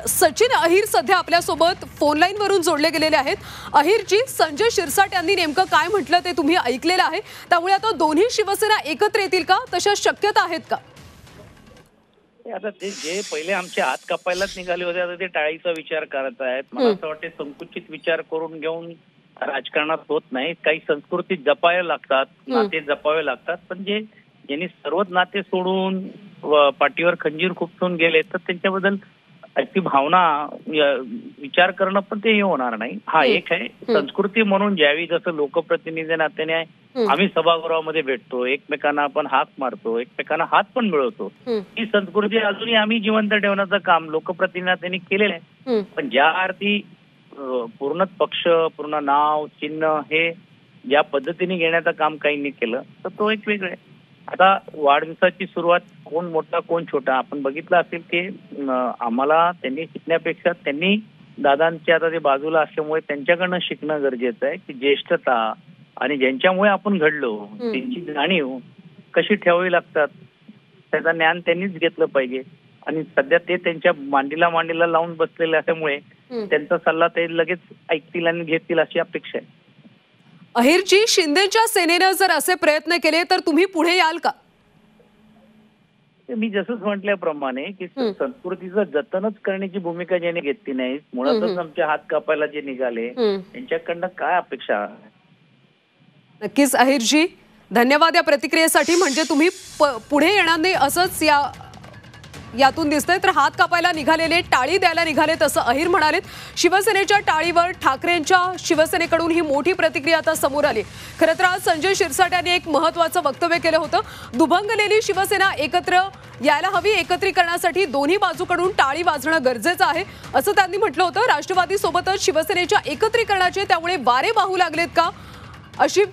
सचिन अहिर सध्या आपल्यासोबत phone line वरून जोडले गेलेले आहेत। अहिरजी, संजय शिरसाट यांनी नेमकं काय म्हटलं ते तुम्ही ऐकलेलं आहे, त्यामुळे आता दोन्ही शिवसेना एकत्र येतील का, तशा शक्यता आहेत का? आता ते जे पहिले आमचे हात कापायलाच निघाले होते, आता ते टाळीचा विचार करत आहेत। मला असं वाटतं संकुचित विचार करून घेऊन राजकारणात होत नाही। काही संस्कृती जपायला लागतात, नाते जपावे लागतात, पण ज्यांनी सर्वच नाते सोडून पाठीवर खंजीर खुपसून गेले तर त्यांच्याबद्दल ती भावना विचार करणं पण ते होणार नाही। हा एक आहे संस्कृती म्हणून, ज्यावेळी जसं लोकप्रतिनिधी नात्याने आम्ही सभागृहामध्ये भेटतो, एकमेकांना आपण हाक मारतो, एकमेकांना हात पण मिळवतो, ही संस्कृती अजूनही आम्ही जिवंत ठेवण्याचं काम लोकप्रतिनिधींनी केलेलं आहे। पण ज्या अर्थी पूर्ण पक्ष, पूर्ण नाव, चिन्ह हे ज्या पद्धतीने घेण्याचं काम काहींनी केलं तर तो एक वेगळं आहे। आता वाढदिवसाची सुरुवात कोण मोठा कोण छोटा आपण बघितलं असेल की आम्हाला त्यांनी शिकण्यापेक्षा त्यांनी दादांच्या आता ते बाजूला असल्यामुळे त्यांच्याकडनं शिकणं गरजेचं आहे की ज्येष्ठता आणि ज्यांच्यामुळे आपण घडलो त्यांची जाणीव कशी ठेवावी लागतात त्याचं ज्ञान त्यांनीच घेतलं पाहिजे। आणि सध्या ते त्यांच्या मांडीला लावून बसलेले असल्यामुळे त्यांचा सल्ला ते लगेच ऐकतील आणि घेतील अशी अपेक्षा आहे। अहिरजी, शिंदेच्या सेनेने जर असे प्रयत्न केले तर तुम्ही पुढे याल का? मी जसंच म्हटल्याप्रमाणे की संस्कृतीचं जतनच करण्याची भूमिका ज्याने घेतली नाही, मुळातच आमचे हात कापायला जे निघाले त्यांच्याकडनं काय अपेक्षा? नक्कीच अहिरजी, धन्यवाद या प्रतिक्रियेसाठी। म्हणजे तुम्ही पुढे येणार नाही असंच यातून दिसतंय। तर हात कापायला निघालेले, टाळी द्यायला निघालेत असं अहिर म्हणालेत। शिवसेनेच्या टाळीवर ठाकरेंच्या शिवसेनेकडून ही मोठी प्रतिक्रिया आता समोर आली। खरं तर आज संजय शिरसाट यांनी एक महत्त्वाचं वक्तव्य केलं होतं। दुभंगलेली शिवसेना एकत्र यायला हवी, एकत्रीकरणासाठी दोन्ही बाजूकडून टाळी वाजणं गरजेचं आहे असं त्यांनी म्हटलं होतं। राष्ट्रवादी सोबतच शिवसेनेच्या एकत्रीकरणाचे त्यामुळे वारे वाहू लागलेत का, अशी